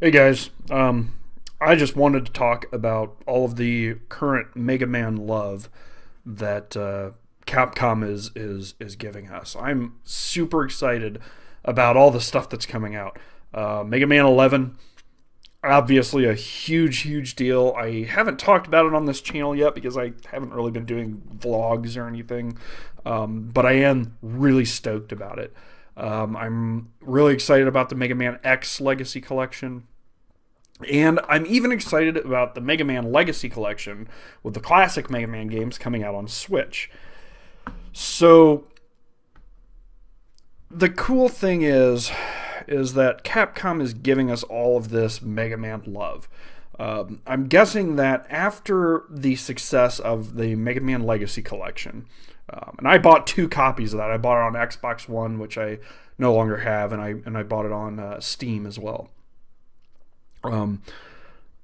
Hey guys, I just wanted to talk about all of the current Mega Man love that Capcom is giving us. I'm super excited about all the stuff that's coming out. Mega Man 11, obviously a huge deal. I haven't talked about it on this channel yet because I haven't really been doing vlogs or anything, but I am really stoked about it. I'm really excited about the Mega Man X Legacy Collection. And I'm even excited about the Mega Man Legacy Collection with the classic Mega Man games coming out on Switch. So, the cool thing is that Capcom is giving us all of this Mega Man love. I'm guessing that after the success of the Mega Man Legacy Collection, and I bought 2 copies of that. I bought it on Xbox One, which I no longer have, and I bought it on Steam as well.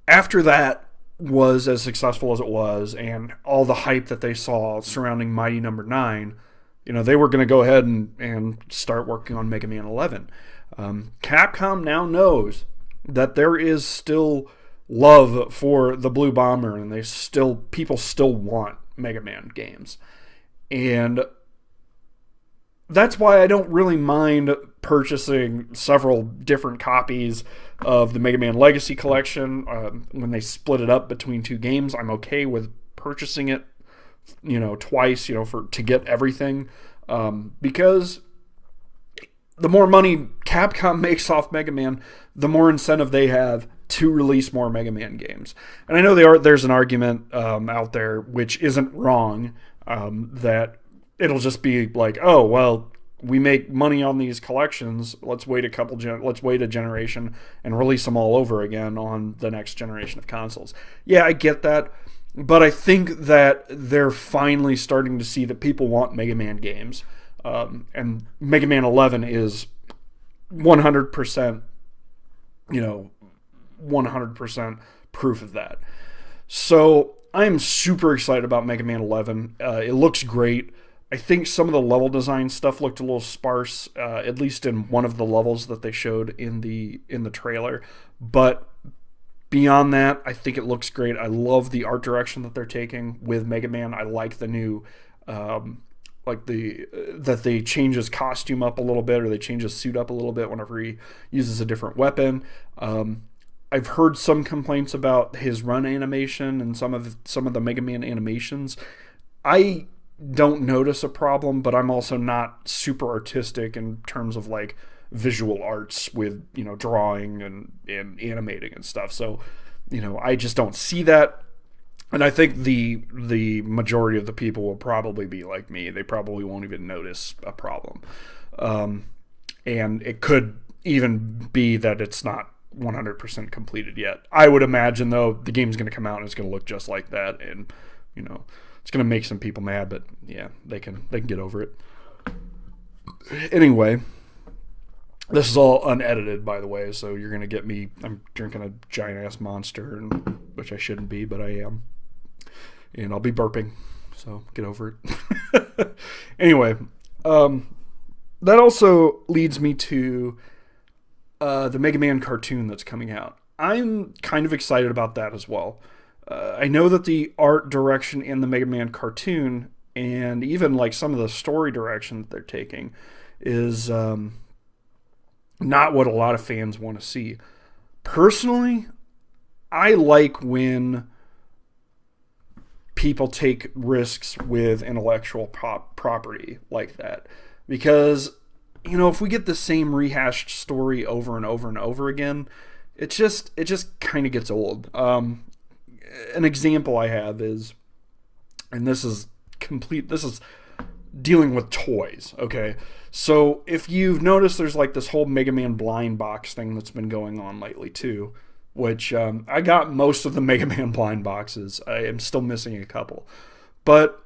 After that was as successful as it was, and all the hype that they saw surrounding Mighty Number 9, they were going to go ahead and start working on Mega Man 11. Capcom now knows that there is still love for the Blue Bomber, and people still want Mega Man games. And that's why I don't really mind purchasing several different copies of the Mega Man Legacy Collection. When they split it up between 2 games, I'm okay with purchasing it, twice, to get everything. Because the more money Capcom makes off Mega Man, the more incentive they have to release more Mega Man games. And I know there's an argument out there, which isn't wrong, that it'll just be like, oh, well, we make money on these collections. Let's wait a generation and release them all over again on the next generation of consoles. Yeah, I get that, but I think that they're finally starting to see that people want Mega Man games, and Mega Man 11 is 100%, 100% proof of that. So I am super excited about Mega Man 11. It looks great. I think some of the level design stuff looked a little sparse, at least in one of the levels that they showed in the trailer. But beyond that, I think it looks great. I love the art direction that they're taking with Mega Man. I like the new, that they change his costume up a little bit, or they change his suit up a little bit whenever he uses a different weapon. I've heard some complaints about his run animation and some of the Mega Man animations. I don't notice a problem, but I'm also not super artistic in terms of like visual arts with drawing and animating and stuff. So I just don't see that, and I think the majority of the people will probably be like me. They probably won't even notice a problem, and it could even be that it's not 100% completed yet. I would imagine though the game's going to come out and it's going to look just like that, and it's going to make some people mad, but yeah, they can get over it. Anyway, this is all unedited, by the way, so you're going to get me. I'm drinking a giant-ass Monster, which I shouldn't be, but I am. And I'll be burping, so get over it. Anyway, that also leads me to the Mega Man cartoon that's coming out. I'm kind of excited about that as well. I know that the art direction in the Mega Man cartoon, and even like some of the story direction that they're taking, is not what a lot of fans want to see. Personally, I like when people take risks with intellectual property like that, because if we get the same rehashed story over and over and over again, it just kind of gets old. An example I have is, and this is dealing with toys, okay? So if you've noticed, there's like this whole Mega Man blind box thing that's been going on lately too, which I got most of the Mega Man blind boxes. I am still missing a couple. But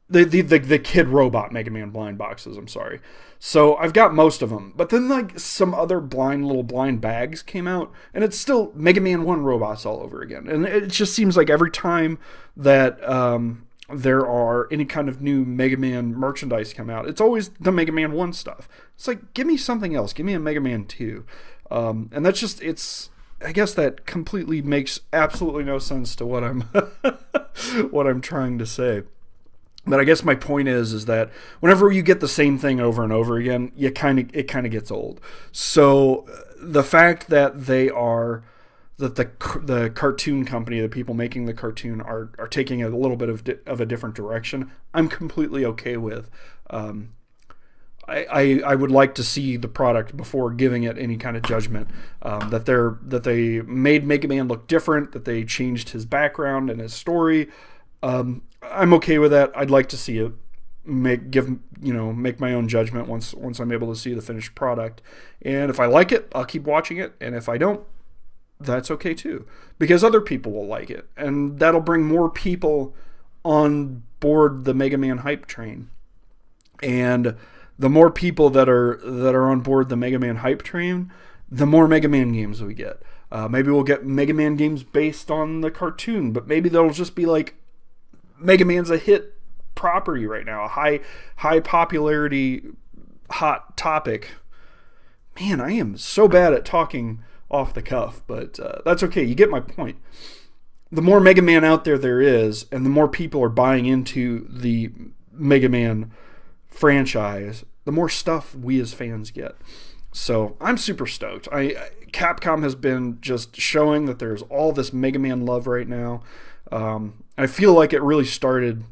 the Kid Robot Mega Man blind boxes, I'm sorry. So I've got most of them. But then like some other little blind bags came out, and it's still Mega Man 1 robots all over again. And it just seems like every time that there are any kind of new Mega Man merchandise come out, it's always the Mega Man 1 stuff. It's like, give me something else. Give me a Mega Man 2. And that's just, I guess that completely makes absolutely no sense to what I'm what I'm trying to say. But I guess my point is that whenever you get the same thing over and over again, it kind of gets old. So the fact that the cartoon company, the people making the cartoon, are taking a little bit of a different direction, I'm completely okay with. I would like to see the product before giving it any kind of judgment. That they made Mega Man look different, that they changed his background and his story. I'm okay with that. I'd like to see it make my own judgment once I'm able to see the finished product. And if I like it, I'll keep watching it. And if I don't, that's okay too, because other people will like it, and that'll bring more people on board the Mega Man hype train. And the more people that are on board the Mega Man hype train, the more Mega Man games we get. Maybe we'll get Mega Man games based on the cartoon, but maybe they'll just be like, Mega Man's a hit property right now, a high popularity, hot topic. Man, I am so bad at talking off the cuff, but that's okay. You get my point. The more Mega Man out there is, and the more people are buying into the Mega Man franchise, the more stuff we as fans get. So I'm super stoked. Capcom has been just showing that there's all this Mega Man love right now. I feel like it really started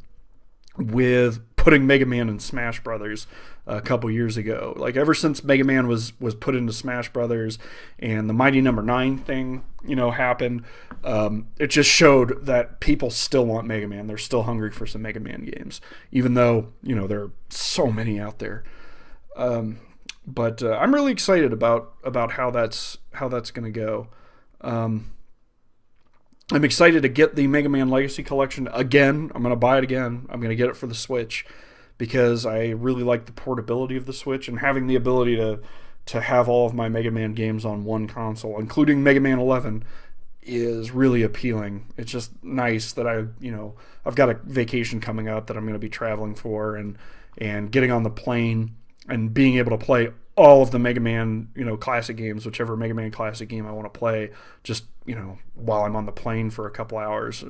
with putting Mega Man in Smash Brothers a couple years ago. Like, ever since Mega Man was put into Smash Brothers and the Mighty Number 9 thing, happened, it just showed that people still want Mega Man. They're still hungry for some Mega Man games, even though, there are so many out there. But I'm really excited about how that's going to go. I'm excited to get the Mega Man Legacy Collection again. I'm going to buy it again. I'm going to get it for the Switch because I really like the portability of the Switch, and having the ability to have all of my Mega Man games on one console, including Mega Man 11, is really appealing. It's just nice that I've got a vacation coming up that I'm going to be traveling for, and getting on the plane and being able to play all of the Mega Man, classic games, whichever Mega Man classic game I want to play, just, while I'm on the plane for a couple hours.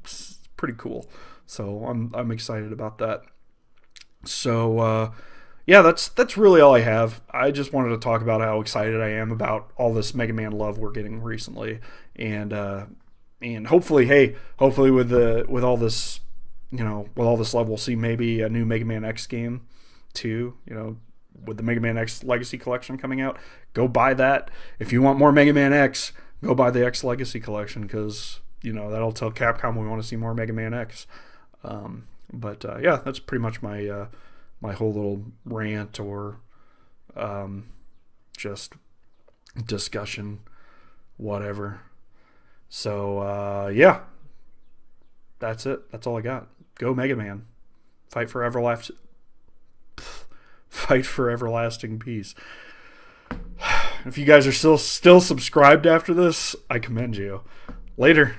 It's pretty cool. So I'm excited about that. So, yeah, that's really all I have. I just wanted to talk about how excited I am about all this Mega Man love we're getting recently. And hopefully with all this, with all this love, we'll see maybe a new Mega Man X game too, with the Mega Man X Legacy Collection coming out. Go buy that. If you want more Mega Man X, go buy the X Legacy Collection, because that'll tell Capcom we want to see more Mega Man X. But yeah, that's pretty much my my whole little rant, or just discussion, whatever. So yeah, that's it. That's all I got. Go Mega Man. Fight for everlasting peace. If you guys are still subscribed after this, I commend you. Later.